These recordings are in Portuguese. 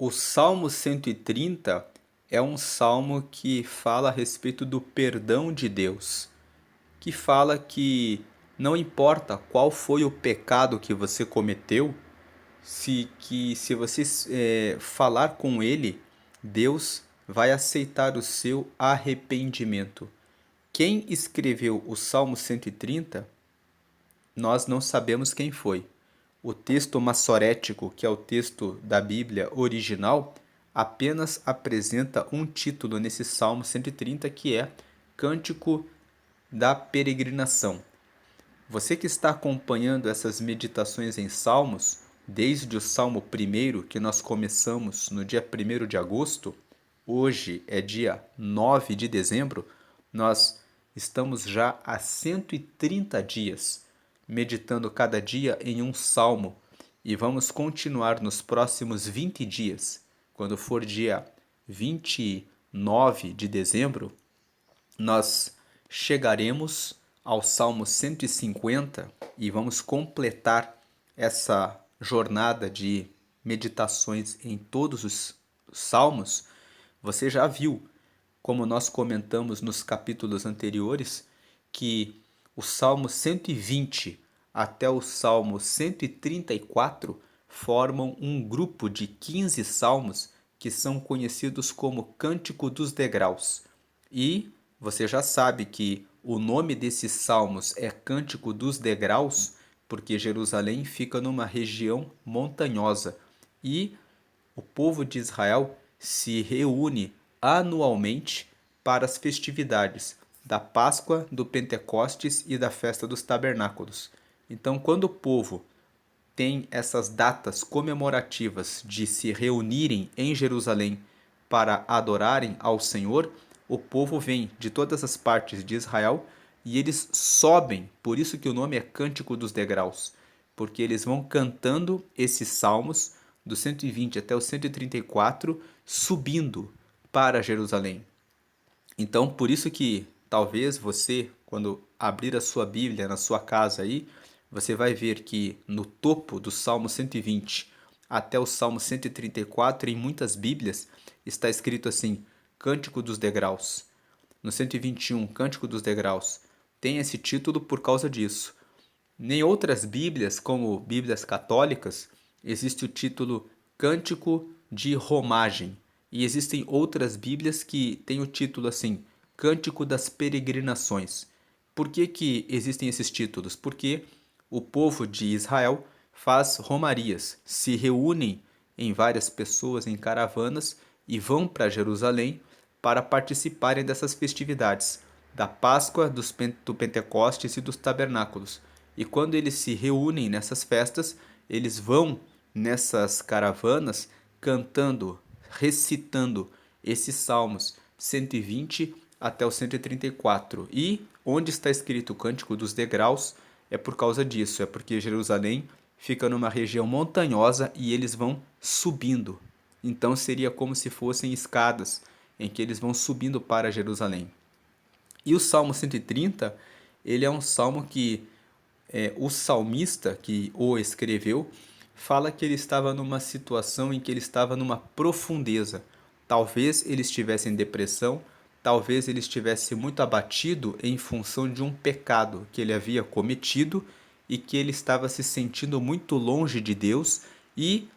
O Salmo 130 é um salmo que fala a respeito do perdão de Deus, que fala que não importa qual foi o pecado que você cometeu, se você falar com Ele, Deus vai aceitar o seu arrependimento. Quem escreveu o Salmo 130, nós não sabemos quem foi. O texto massorético, que é o texto da Bíblia original, apenas apresenta um título nesse Salmo 130, que é Cântico da Peregrinação. Você que está acompanhando essas meditações em Salmos, desde o Salmo 1 que nós começamos no dia 1º de agosto, hoje é dia 9 de dezembro, nós estamos já há 130 dias meditando cada dia em um salmo e vamos continuar nos próximos 20 dias. Quando for dia 29 de dezembro, nós chegaremos ao Salmo 150 e vamos completar essa jornada de meditações em todos os salmos. Você já viu, como nós comentamos nos capítulos anteriores, que o Salmo 120 até o Salmo 134 formam um grupo de 15 salmos que são conhecidos como Cântico dos Degraus. E você já sabe que o nome desses salmos é Cântico dos Degraus, porque Jerusalém fica numa região montanhosa e o povo de Israel se reúne anualmente para as festividades da Páscoa, do Pentecostes e da Festa dos Tabernáculos. Então, quando o povo tem essas datas comemorativas de se reunirem em Jerusalém para adorarem ao Senhor, o povo vem de todas as partes de Israel e eles sobem, por isso que o nome é Cântico dos Degraus, porque eles vão cantando esses salmos do 120 até o 134, subindo para Jerusalém. Então, por isso que talvez você, quando abrir a sua Bíblia na sua casa aí, você vai ver que no topo do Salmo 120 até o Salmo 134, em muitas Bíblias, está escrito assim: Cântico dos Degraus. No 121, Cântico dos Degraus. Tem esse título por causa disso. Nem outras Bíblias, como Bíblias católicas, existe o título Cântico de Romagem. E existem outras Bíblias que têm o título assim, Cântico das Peregrinações. Por que existem esses títulos? Porque o povo de Israel faz romarias, se reúnem em várias pessoas, em caravanas, e vão para Jerusalém para participarem dessas festividades, da Páscoa, do Pentecostes e dos Tabernáculos. E quando eles se reúnem nessas festas, eles vão nessas caravanas cantando, recitando esses salmos 120 até o 134. E onde está escrito o Cântico dos Degraus é por causa disso, é porque Jerusalém fica numa região montanhosa e eles vão subindo. Então seria como se fossem escadas em que eles vão subindo para Jerusalém. E o Salmo 130, ele é um salmo que o salmista que o escreveu fala que ele estava numa situação em que ele estava numa profundeza. Talvez ele estivesse em depressão, talvez ele estivesse muito abatido em função de um pecado que ele havia cometido e que ele estava se sentindo muito longe de Deus e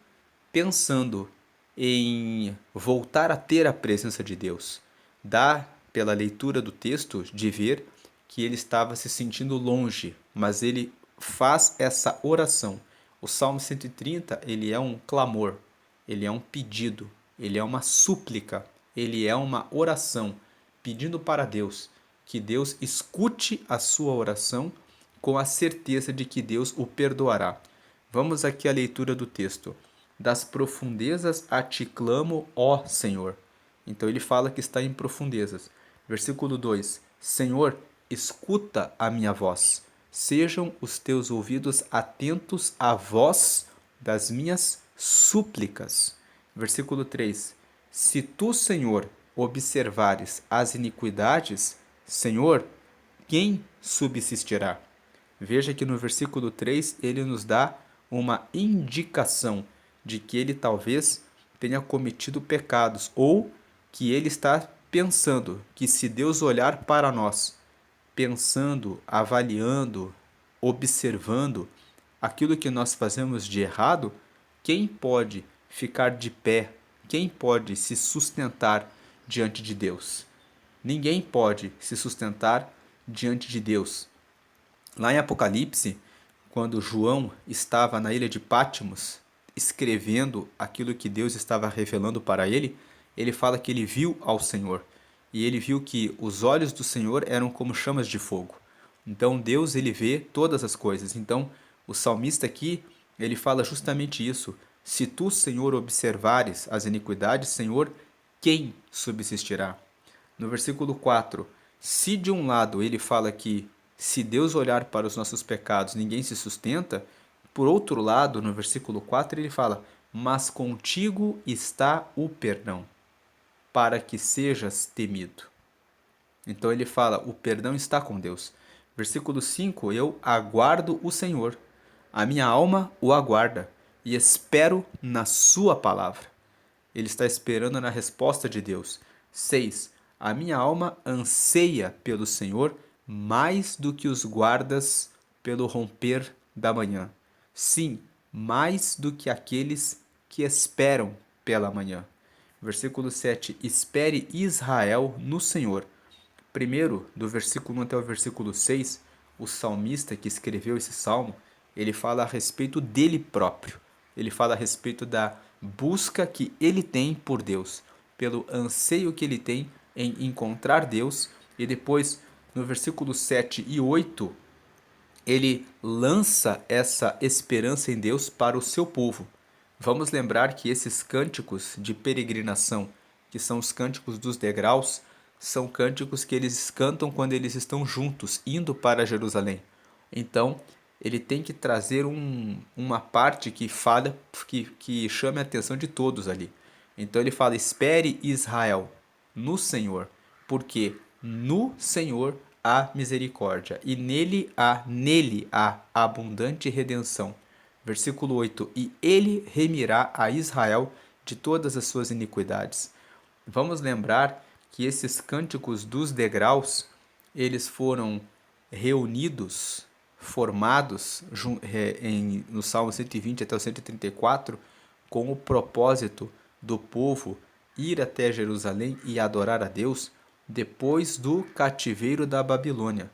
pensando em voltar a ter a presença de Deus. Dá, pela leitura do texto, de ver que ele estava se sentindo longe, mas ele faz essa oração. O Salmo 130, ele é um clamor, ele é um pedido, ele é uma súplica, ele é uma oração, pedindo para Deus que Deus escute a sua oração com a certeza de que Deus o perdoará. Vamos aqui à leitura do texto. Das profundezas a ti clamo, ó Senhor. Então ele fala que está em profundezas. Versículo 2: Senhor, escuta a minha voz. Sejam os teus ouvidos atentos à voz das minhas súplicas. Versículo 3: Se tu, Senhor, observares as iniquidades, Senhor, quem subsistirá? Veja que no versículo 3 ele nos dá uma indicação de que ele talvez tenha cometido pecados, ou que ele está pensando que se Deus olhar para nós, pensando, avaliando, observando aquilo que nós fazemos de errado, quem pode ficar de pé? Quem pode se sustentar diante de Deus? Ninguém pode se sustentar diante de Deus. Lá em Apocalipse, quando João estava na ilha de Patmos, escrevendo aquilo que Deus estava revelando para ele, ele fala que ele viu ao Senhor. E ele viu que os olhos do Senhor eram como chamas de fogo. Então Deus, ele vê todas as coisas. Então o salmista aqui, ele fala justamente isso. Se tu, Senhor, observares as iniquidades, Senhor, quem subsistirá? No versículo 4, se de um lado ele fala que se Deus olhar para os nossos pecados, ninguém se sustenta, por outro lado, no versículo 4, ele fala: mas contigo está o perdão, para que sejas temido. Então ele fala: o perdão está com Deus. Versículo 5, eu aguardo o Senhor, a minha alma o aguarda, e espero na sua palavra. Ele está esperando na resposta de Deus. 6, a minha alma anseia pelo Senhor mais do que os guardas pelo romper da manhã. Sim, mais do que aqueles que esperam pela manhã. Versículo 7, espere Israel no Senhor. Primeiro, do versículo 1 até o versículo 6, o salmista que escreveu esse salmo, ele fala a respeito dele próprio. Ele fala a respeito da busca que ele tem por Deus, pelo anseio que ele tem em encontrar Deus. E depois, no versículo 7 e 8, ele lança essa esperança em Deus para o seu povo. Vamos lembrar que esses cânticos de peregrinação, que são os cânticos dos degraus, são cânticos que eles cantam quando eles estão juntos, indo para Jerusalém. Então, ele tem que trazer uma parte que fala, que chame a atenção de todos ali. Então ele fala: espere Israel no Senhor, porque no Senhor há misericórdia e nele há abundante redenção. Versículo 8: e ele remirá a Israel de todas as suas iniquidades. Vamos lembrar que esses cânticos dos degraus, eles foram reunidos, formados no Salmo 120 até o 134, com o propósito do povo ir até Jerusalém e adorar a Deus depois do cativeiro da Babilônia.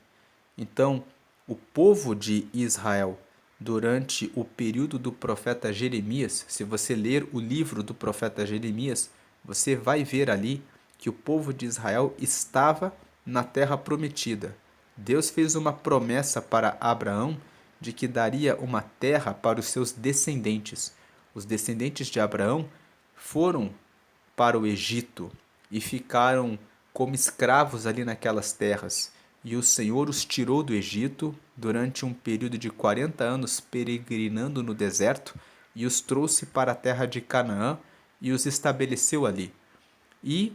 Então, o povo de Israel, durante o período do profeta Jeremias, se você ler o livro do profeta Jeremias, você vai ver ali que o povo de Israel estava na terra prometida. Deus fez uma promessa para Abraão de que daria uma terra para os seus descendentes. Os descendentes de Abraão foram para o Egito e ficaram como escravos ali naquelas terras. E o Senhor os tirou do Egito durante um período de 40 anos peregrinando no deserto e os trouxe para a terra de Canaã e os estabeleceu ali. E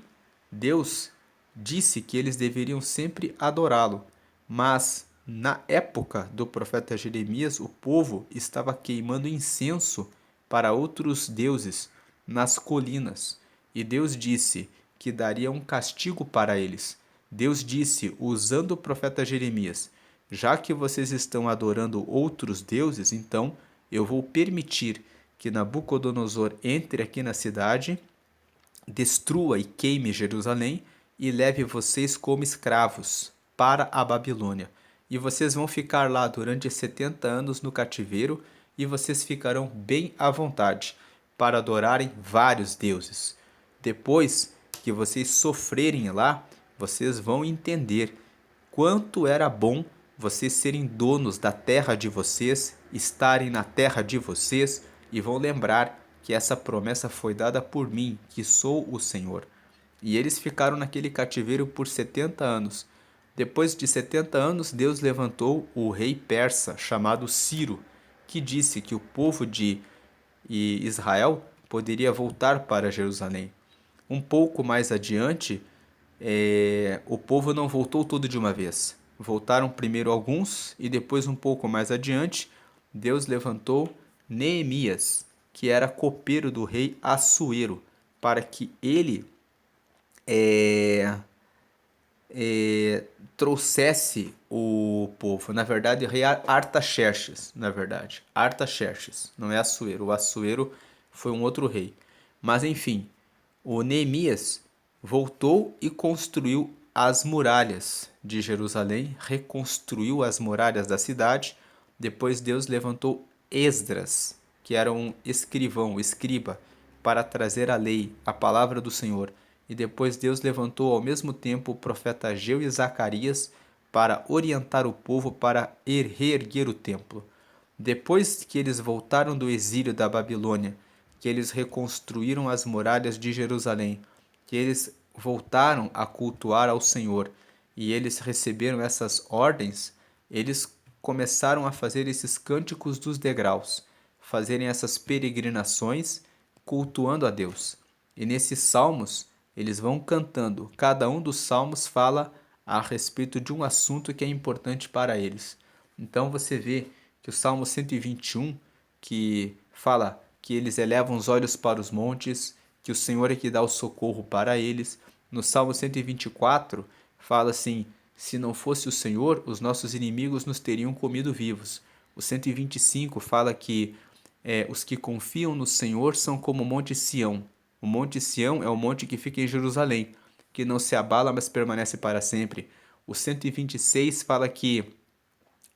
Deus disse que eles deveriam sempre adorá-lo, mas na época do profeta Jeremias, o povo estava queimando incenso para outros deuses nas colinas. E Deus disse que daria um castigo para eles. Deus disse, usando o profeta Jeremias: já que vocês estão adorando outros deuses, então eu vou permitir que Nabucodonosor entre aqui na cidade, destrua e queime Jerusalém e leve vocês como escravos para a Babilônia. E vocês vão ficar lá durante 70 anos no cativeiro e vocês ficarão bem à vontade para adorarem vários deuses. Depois que vocês sofrerem lá, vocês vão entender quanto era bom vocês serem donos da terra de vocês, estarem na terra de vocês, e vão lembrar que essa promessa foi dada por mim, que sou o Senhor. E eles ficaram naquele cativeiro por 70 anos. Depois de 70 anos, Deus levantou o rei persa chamado Ciro, que disse que o povo de Israel poderia voltar para Jerusalém. Um pouco mais adiante, o povo não voltou todo de uma vez. Voltaram primeiro alguns e depois, um pouco mais adiante, Deus levantou Neemias. que era copeiro do rei Assuero, para que ele é, trouxesse o povo. Na verdade, o rei Artaxerxes, na verdade. Artaxerxes, não é Assuero. O Assuero foi um outro rei. Mas enfim, o Neemias voltou e construiu as muralhas de Jerusalém, reconstruiu as muralhas da cidade. Depois Deus levantou Esdras, que era um escrivão, escriba, para trazer a lei, a palavra do Senhor. E depois Deus levantou ao mesmo tempo o profeta Ageu e Zacarias para orientar o povo para reerguer o templo. Depois que eles voltaram do exílio da Babilônia, que eles reconstruíram as muralhas de Jerusalém, que eles voltaram a cultuar ao Senhor e eles receberam essas ordens, eles começaram a fazer esses cânticos dos degraus, fazerem essas peregrinações cultuando a Deus. E nesses salmos, eles vão cantando. Cada um dos salmos fala a respeito de um assunto que é importante para eles. Então você vê que o Salmo 121, que fala que eles elevam os olhos para os montes, que o Senhor é que dá o socorro para eles. No Salmo 124, fala assim: se não fosse o Senhor, os nossos inimigos nos teriam comido vivos. O 125 fala que os que confiam no Senhor são como o Monte Sião. O Monte Sião é o monte que fica em Jerusalém, que não se abala, mas permanece para sempre. O 126 fala que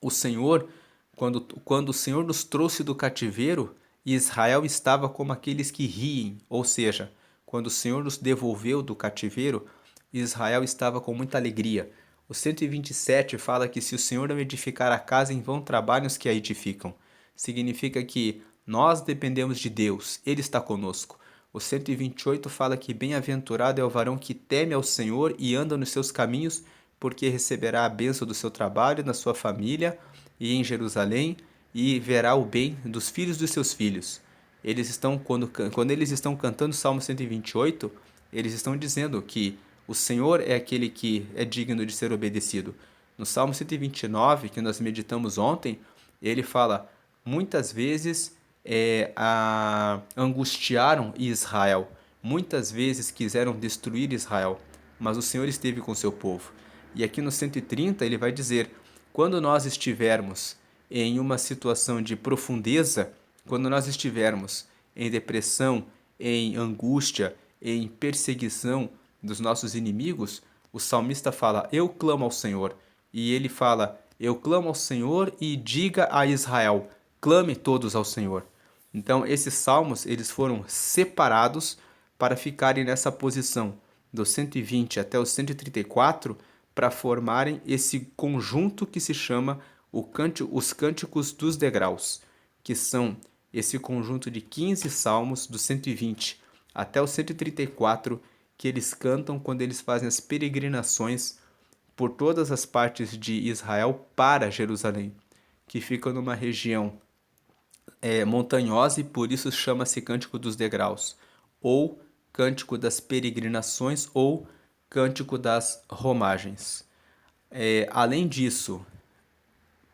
o Senhor, quando o Senhor nos trouxe do cativeiro, Israel estava como aqueles que riem, ou seja, quando o Senhor nos devolveu do cativeiro, Israel estava com muita alegria. O 127 fala que se o Senhor não edificar a casa, em vão trabalham os que a edificam. Significa que nós dependemos de Deus, Ele está conosco. O 128 fala que bem-aventurado é o varão que teme ao Senhor e anda nos seus caminhos, porque receberá a bênção do seu trabalho, na sua família e em Jerusalém, e verá o bem dos filhos dos seus filhos. Eles estão, quando eles estão cantando o Salmo 128, eles estão dizendo que o Senhor é aquele que é digno de ser obedecido. No Salmo 129, que nós meditamos ontem, ele fala: muitas vezes angustiaram Israel, muitas vezes quiseram destruir Israel, mas o Senhor esteve com seu povo. E aqui no 130 ele vai dizer: quando nós estivermos em uma situação de profundeza, quando nós estivermos em depressão, em angústia, em perseguição dos nossos inimigos, o salmista fala: eu clamo ao Senhor. E ele fala: eu clamo ao Senhor e diga a Israel: clame todos ao Senhor. Então, esses salmos, eles foram separados para ficarem nessa posição do 120 até o 134, para formarem esse conjunto que se chama os Cânticos dos Degraus, que são esse conjunto de 15 salmos do 120 até o 134, que eles cantam quando eles fazem as peregrinações por todas as partes de Israel para Jerusalém, que fica numa região montanhosa, e por isso chama-se Cântico dos Degraus, ou Cântico das Peregrinações, ou Cântico das Romagens. Além disso,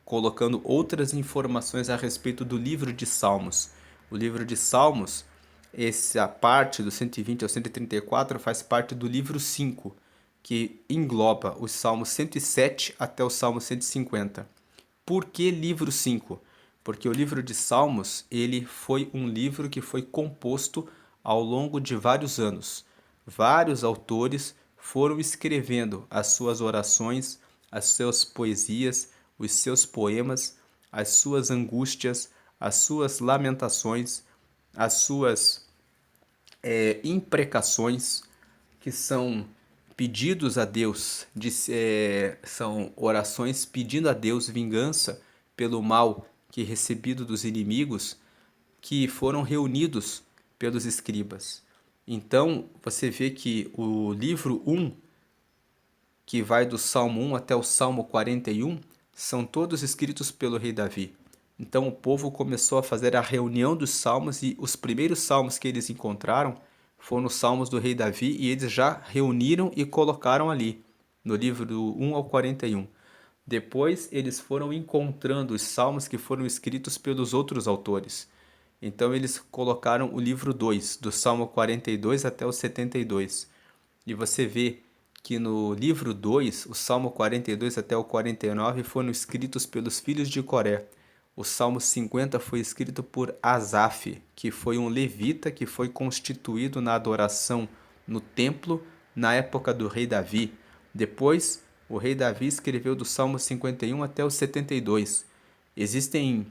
colocando outras informações a respeito do livro de Salmos. O livro de Salmos, essa parte do 120 ao 134 faz parte do livro 5, que engloba os Salmos 107 até o Salmo 150. Por que livro 5? Porque o livro de Salmos, ele foi um livro que foi composto ao longo de vários anos. Vários autores foram escrevendo as suas orações, as suas poesias, os seus poemas, as suas angústias, as suas lamentações, as suas imprecações, que são pedidos a Deus, são orações pedindo a Deus vingança pelo mal que é recebido dos inimigos, que foram reunidos pelos escribas. Então, você vê que o livro 1, que vai do Salmo 1 até o Salmo 41, são todos escritos pelo rei Davi. Então o povo começou a fazer a reunião dos salmos, e os primeiros salmos que eles encontraram foram os salmos do rei Davi, e eles já reuniram e colocaram ali, no livro do 1 ao 41. Depois eles foram encontrando os salmos que foram escritos pelos outros autores. Então eles colocaram o livro 2, do Salmo 42 até o 72. E você vê que no livro 2, o Salmo 42 até o 49 foram escritos pelos filhos de Coré. O Salmo 50 foi escrito por Asaf, que foi um levita que foi constituído na adoração no templo na época do rei Davi. Depois, o rei Davi escreveu do Salmo 51 até o 72. Existem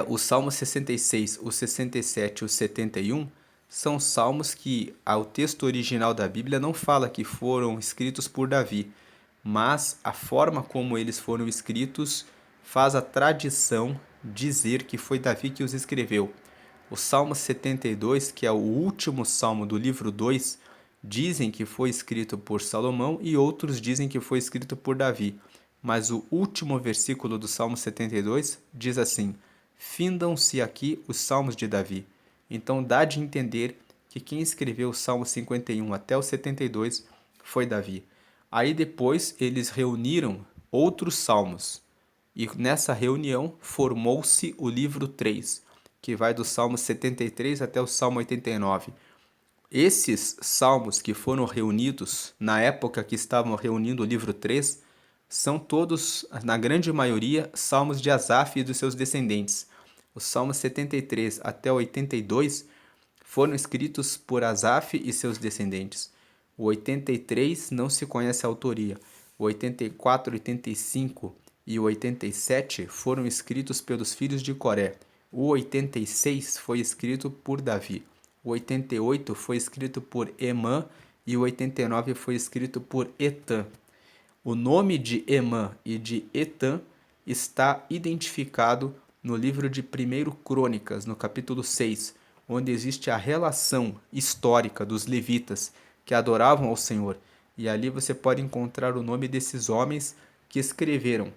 o Salmo 66, o 67 e o 71 são salmos que o texto original da Bíblia não fala que foram escritos por Davi, mas a forma como eles foram escritos faz a tradição dizer que foi Davi que os escreveu. O Salmo 72, que é o último salmo do livro 2, dizem que foi escrito por Salomão e outros dizem que foi escrito por Davi. Mas o último versículo do Salmo 72 diz assim: Findam-se aqui os salmos de Davi. Então dá de entender que quem escreveu o Salmo 51 até o 72 foi Davi. Aí depois eles reuniram outros salmos. E nessa reunião formou-se o livro 3, que vai do Salmo 73 até o Salmo 89. Esses salmos que foram reunidos na época que estavam reunindo o livro 3 são todos, na grande maioria, salmos de Asaf e dos seus descendentes. Os salmos 73 até 82 foram escritos por Asaf e seus descendentes. O 83 não se conhece a autoria. O 84, 85 e o 87 foram escritos pelos filhos de Coré. O 86 foi escrito por Davi. O 88 foi escrito por Emã e o 89 foi escrito por Etã. O nome de Emã e de Etã está identificado no livro de 1 Crônicas, no capítulo 6, onde existe a relação histórica dos levitas que adoravam ao Senhor. E ali você pode encontrar o nome desses homens que escreveram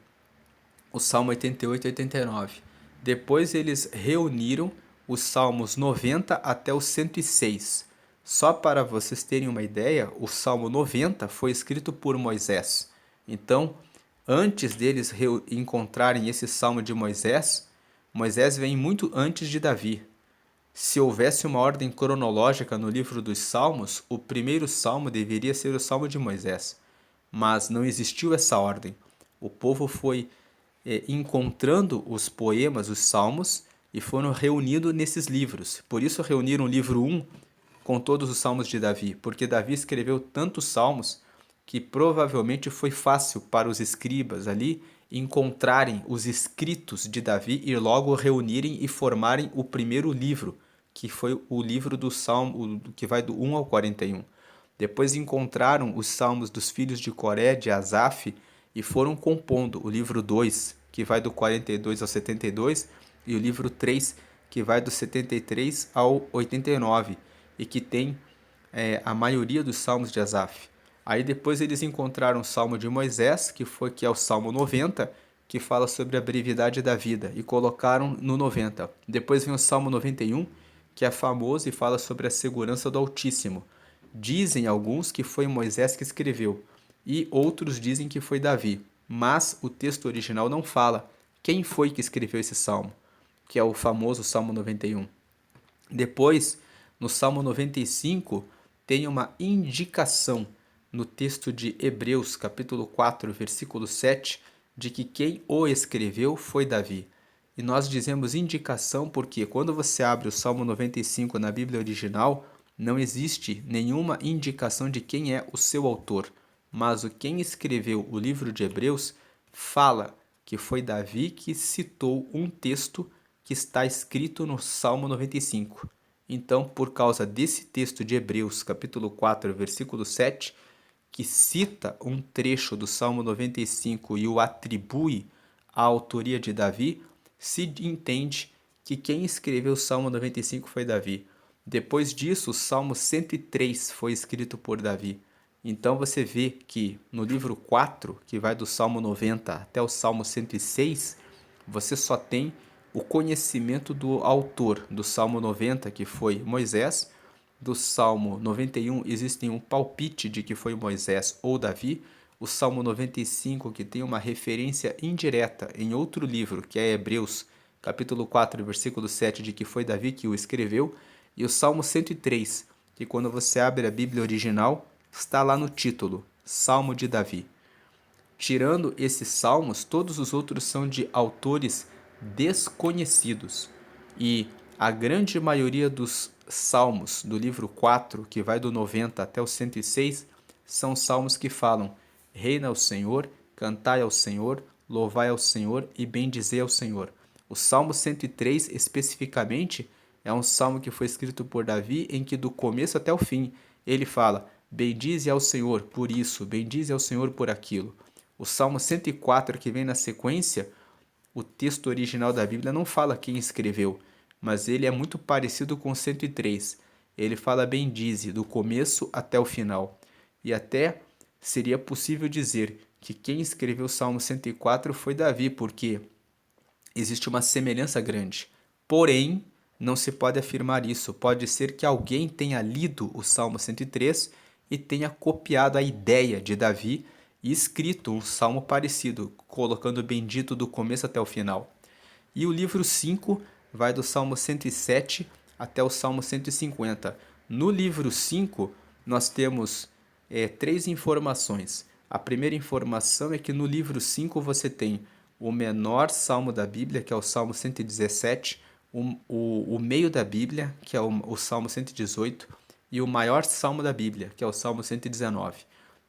o Salmo 88 e 89. Depois eles reuniram os Salmos 90 até o 106. Só para vocês terem uma ideia, o Salmo 90 foi escrito por Moisés. Então, antes deles encontrarem esse Salmo de Moisés, Moisés vem muito antes de Davi. Se houvesse uma ordem cronológica no livro dos Salmos, o primeiro salmo deveria ser o Salmo de Moisés. Mas não existiu essa ordem. O povo foi encontrando os poemas, os salmos, e foram reunidos nesses livros. Por isso reuniram o livro 1 com todos os salmos de Davi, porque Davi escreveu tantos salmos que provavelmente foi fácil para os escribas ali encontrarem os escritos de Davi e logo reunirem e formarem o primeiro livro, que foi o livro do Salmo, que vai do 1 ao 41. Depois encontraram os salmos dos filhos de Coré, de Asaf, e foram compondo o livro 2, que vai do 42 ao 72, e o livro 3, que vai do 73 ao 89, e que tem a maioria dos salmos de Asaf. Aí depois eles encontraram o Salmo de Moisés, que é o Salmo 90, que fala sobre a brevidade da vida, e colocaram no 90. Depois vem o Salmo 91, que é famoso e fala sobre a segurança do Altíssimo. Dizem alguns que foi Moisés que escreveu, e outros dizem que foi Davi, mas o texto original não fala quem foi que escreveu esse salmo, que é o famoso Salmo 91. Depois, no Salmo 95, tem uma indicação no texto de Hebreus, capítulo 4, versículo 7, de que quem o escreveu foi Davi. E nós dizemos indicação porque quando você abre o Salmo 95 na Bíblia original, não existe nenhuma indicação de quem é o seu autor. Mas quem escreveu o livro de Hebreus fala que foi Davi que citou um texto que está escrito no Salmo 95. Então, por causa desse texto de Hebreus, capítulo 4, versículo 7, que cita um trecho do Salmo 95 e o atribui à autoria de Davi, se entende que quem escreveu o Salmo 95 foi Davi. Depois disso, o Salmo 103 foi escrito por Davi. Então você vê que no livro 4, que vai do Salmo 90 até o Salmo 106, você só tem o conhecimento do autor do Salmo 90, que foi Moisés. Do Salmo 91 existe um palpite de que foi Moisés ou Davi. O Salmo 95, que tem uma referência indireta em outro livro, que é Hebreus, capítulo 4, versículo 7, de que foi Davi que o escreveu, e o Salmo 103, que quando você abre a Bíblia original, está lá no título, Salmo de Davi. Tirando esses salmos, todos os outros são de autores desconhecidos. E a grande maioria dos salmos do livro 4, que vai do 90 até o 106, são salmos que falam: Reina o Senhor, cantai ao Senhor, louvai ao Senhor e bendizei ao Senhor. O Salmo 103, especificamente, é um salmo que foi escrito por Davi, em que do começo até o fim ele fala: bendize ao Senhor por isso, bendize ao Senhor por aquilo. O Salmo 104, que vem na sequência, o texto original da Bíblia não fala quem escreveu, mas ele é muito parecido com o 103. Ele fala bendize, do começo até o final. E até seria possível dizer que quem escreveu o Salmo 104 foi Davi, porque existe uma semelhança grande. Porém, não se pode afirmar isso. Pode ser que alguém tenha lido o Salmo 103 e tenha copiado a ideia de Davi e escrito um salmo parecido, colocando bendito do começo até o final. E o livro 5 vai do Salmo 107 até o Salmo 150. No livro 5, nós temos três informações. A primeira informação é que no livro 5 você tem o menor salmo da Bíblia, que é o Salmo 117, o meio da Bíblia, que é o Salmo 118, e o maior salmo da Bíblia, que é o Salmo 119.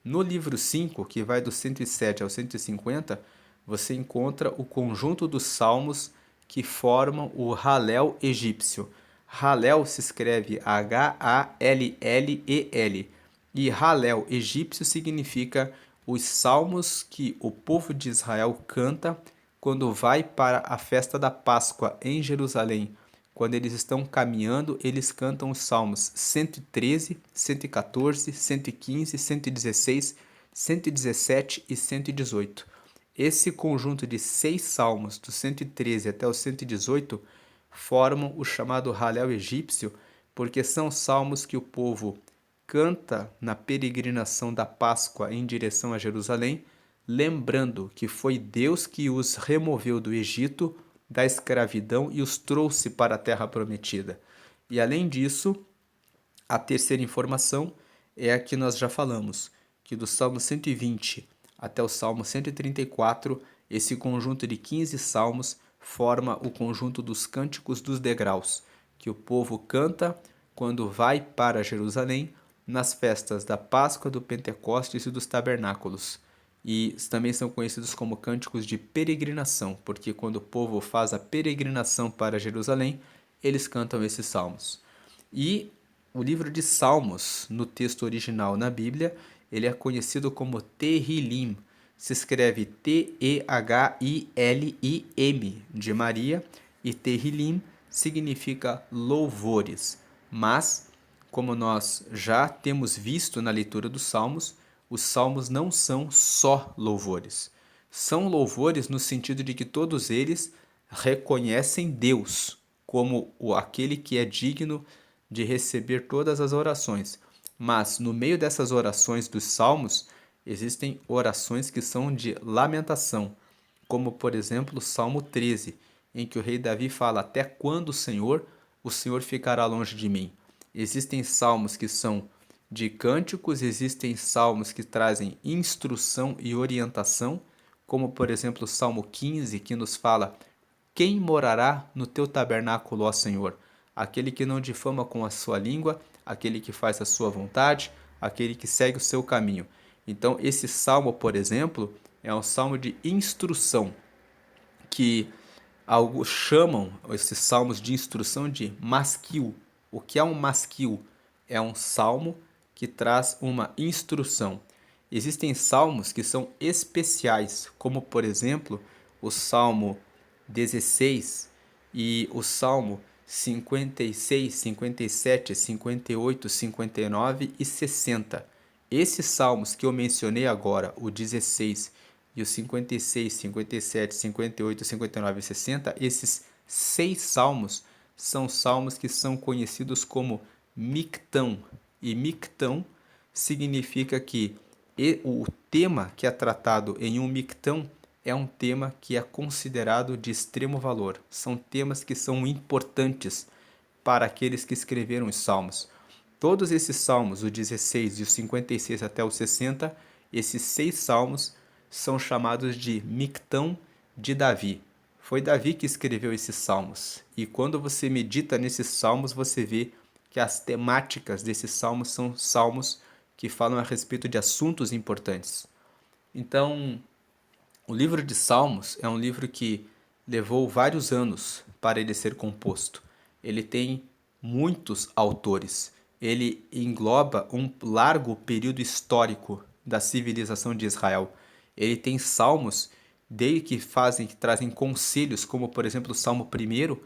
No livro 5, que vai do 107 ao 150, você encontra o conjunto dos salmos que formam o Halel egípcio. Halel se escreve H-A-L-L-E-L. E Halel egípcio significa os salmos que o povo de Israel canta quando vai para a festa da Páscoa em Jerusalém. Quando eles estão caminhando, eles cantam os salmos 113, 114, 115, 116, 117 e 118. Esse conjunto de 6 salmos, do 113 até o 118, formam o chamado Halel egípcio, porque são salmos que o povo canta na peregrinação da Páscoa em direção a Jerusalém, lembrando que foi Deus que os removeu do Egito, da escravidão e os trouxe para a terra prometida. E além disso, a terceira informação é a que nós já falamos, que do Salmo 120 até o Salmo 134, esse conjunto de 15 salmos forma o conjunto dos cânticos dos degraus, que o povo canta quando vai para Jerusalém nas festas da Páscoa, do Pentecostes e dos Tabernáculos. E também são conhecidos como cânticos de peregrinação, porque quando o povo faz a peregrinação para Jerusalém, eles cantam esses salmos. E o livro de Salmos, no texto original na Bíblia, ele é conhecido como Tehillim. Se escreve T-E-H-I-L-I-M, de Maria, e Tehillim significa louvores. Mas, como nós já temos visto na leitura dos Salmos, os Salmos não são só louvores. São louvores no sentido de que todos eles reconhecem Deus como aquele que é digno de receber todas as orações. Mas no meio dessas orações dos Salmos, existem orações que são de lamentação, como por exemplo o Salmo 13, em que o rei Davi fala: Até quando, Senhor, o Senhor ficará longe de mim? Existem salmos que são de cânticos, existem salmos que trazem instrução e orientação, como por exemplo o Salmo 15, que nos fala: Quem morará no teu tabernáculo, ó Senhor? Aquele que não difama com a sua língua, aquele que faz a sua vontade, aquele que segue o seu caminho. Então, esse salmo, por exemplo, é um salmo de instrução, que alguns chamam esses salmos de instrução de masquil. O que é um masquil? É um salmo que traz uma instrução. Existem salmos que são especiais, como por exemplo o Salmo 16 e o Salmo 56, 57, 58, 59 e 60. Esses salmos que eu mencionei agora, o 16 e o 56, 57, 58, 59 e 60, esses 6 salmos são salmos que são conhecidos como mictão. E mictão significa que o tema que é tratado em um mictão é um tema que é considerado de extremo valor. São temas que são importantes para aqueles que escreveram os salmos. Todos esses salmos, o 16 e o 56 até o 60, esses 6 salmos são chamados de Mictão de Davi. Foi Davi que escreveu esses salmos. E quando você medita nesses salmos, você vê que as temáticas desses salmos são salmos que falam a respeito de assuntos importantes. Então, o livro de Salmos é um livro que levou vários anos para ele ser composto. Ele tem muitos autores. Ele engloba um largo período histórico da civilização de Israel. Ele tem salmos que trazem conselhos, como por exemplo o Salmo 1,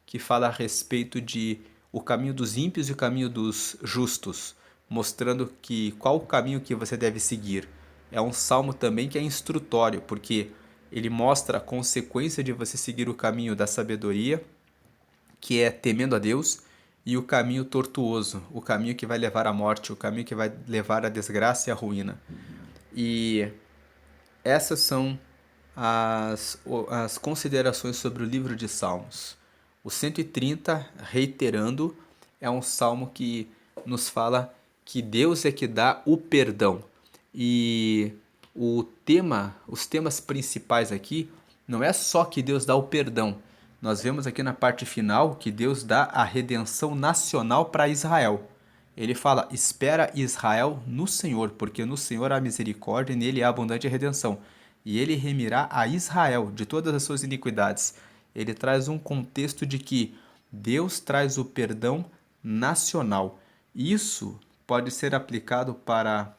que fala a respeito de o caminho dos ímpios e o caminho dos justos, mostrando que qual o caminho que você deve seguir. É um salmo também que é instrutório, porque ele mostra a consequência de você seguir o caminho da sabedoria, que é temendo a Deus, e o caminho tortuoso, o caminho que vai levar à morte, o caminho que vai levar à desgraça e à ruína. E essas são as considerações sobre o livro de Salmos. O 130, reiterando, é um salmo que nos fala que Deus é que dá o perdão. E os temas principais aqui não é só que Deus dá o perdão. Nós vemos aqui na parte final que Deus dá a redenção nacional para Israel. Ele fala: espera Israel no Senhor, porque no Senhor há misericórdia e nele há abundante redenção. E ele remirá a Israel de todas as suas iniquidades. Ele traz um contexto de que Deus traz o perdão nacional. Isso pode ser aplicado para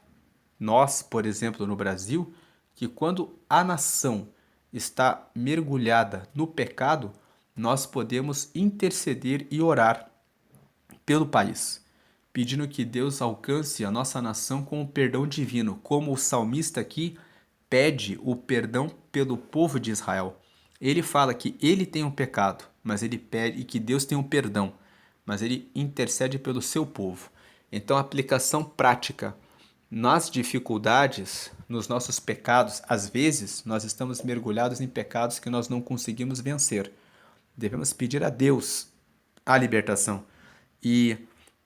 nós, por exemplo, no Brasil, que quando a nação está mergulhada no pecado, nós podemos interceder e orar pelo país, pedindo que Deus alcance a nossa nação com o perdão divino, como o salmista aqui pede o perdão pelo povo de Israel. Ele fala que ele tem um pecado, mas ele pede que Deus tem um perdão, mas ele intercede pelo seu povo. Então, a aplicação prática nas dificuldades, nos nossos pecados, às vezes nós estamos mergulhados em pecados que nós não conseguimos vencer. Devemos pedir a Deus a libertação e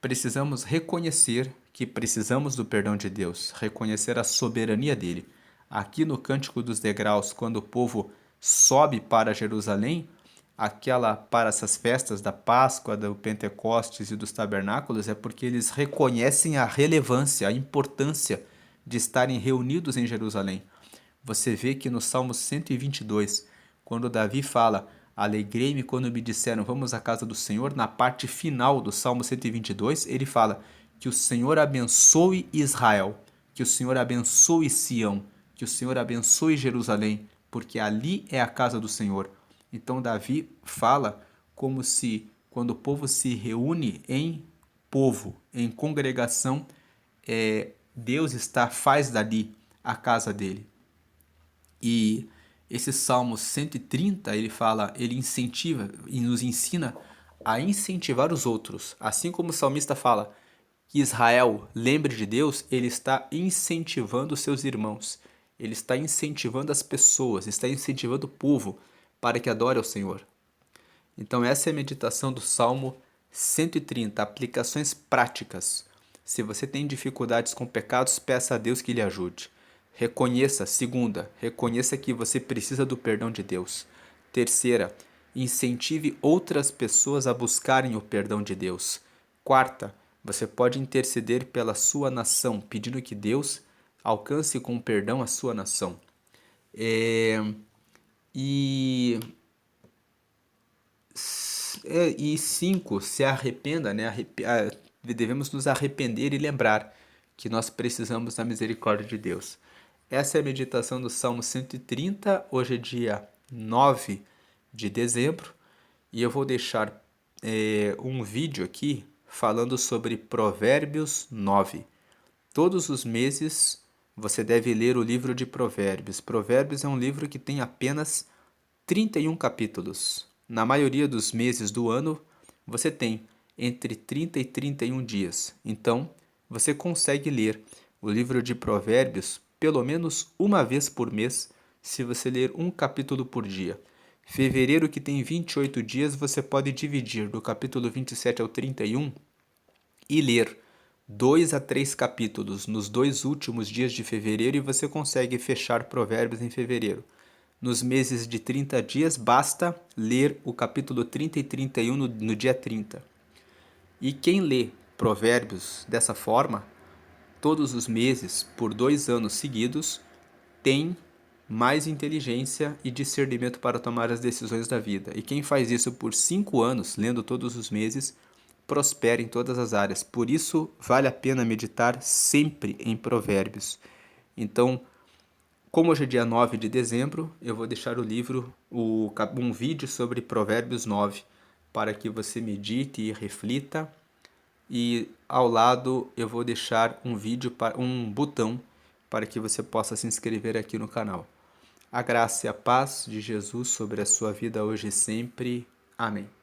precisamos reconhecer que precisamos do perdão de Deus, reconhecer a soberania dele. Aqui no Cântico dos Degraus, quando o povo sobe para Jerusalém, para essas festas da Páscoa, do Pentecostes e dos Tabernáculos, é porque eles reconhecem a relevância, a importância de estarem reunidos em Jerusalém. Você vê que no Salmo 122, quando Davi fala: alegrei-me quando me disseram vamos à casa do Senhor, na parte final do Salmo 122, ele fala que o Senhor abençoe Israel, que o Senhor abençoe Sião, que o Senhor abençoe Jerusalém, porque ali é a casa do Senhor. Então Davi fala como se quando o povo se reúne em povo, em congregação, Deus faz dali a casa dele. E esse Salmo 130, ele incentiva e nos ensina a incentivar os outros. Assim como o salmista fala que Israel lembre de Deus, ele está incentivando os seus irmãos. Ele está incentivando as pessoas, está incentivando o povo para que adore ao Senhor. Então essa é a meditação do Salmo 130, aplicações práticas. Se você tem dificuldades com pecados, peça a Deus que lhe ajude. Reconheça que você precisa do perdão de Deus. Terceira, incentive outras pessoas a buscarem o perdão de Deus. Quarta, você pode interceder pela sua nação, pedindo que Deus alcance com perdão a sua nação. E 5, se arrependa, né? Devemos nos arrepender e lembrar que nós precisamos da misericórdia de Deus. Essa é a meditação do Salmo 130, hoje é dia 9 de dezembro, e eu vou deixar um vídeo aqui falando sobre Provérbios 9. Todos os meses você deve ler o livro de Provérbios. Provérbios é um livro que tem apenas 31 capítulos. Na maioria dos meses do ano, você tem entre 30 e 31 dias. Então, você consegue ler o livro de Provérbios pelo menos uma vez por mês, se você ler um capítulo por dia. Fevereiro, que tem 28 dias, você pode dividir do capítulo 27 ao 31 e ler 2 a 3 capítulos nos 2 últimos dias de fevereiro e você consegue fechar Provérbios em fevereiro. Nos meses de 30 dias, basta ler o capítulo 30 e 31 no dia 30. E quem lê Provérbios dessa forma, todos os meses, por 2 anos seguidos, tem mais inteligência e discernimento para tomar as decisões da vida. E quem faz isso por 5 anos, lendo todos os meses, prospera em todas as áreas. Por isso, vale a pena meditar sempre em Provérbios. Então, como hoje é dia 9 de dezembro, eu vou deixar o livro, um vídeo sobre Provérbios 9, para que você medite e reflita. E ao lado eu vou deixar um vídeo, um botão para que você possa se inscrever aqui no canal. A graça e a paz de Jesus sobre a sua vida hoje e sempre. Amém.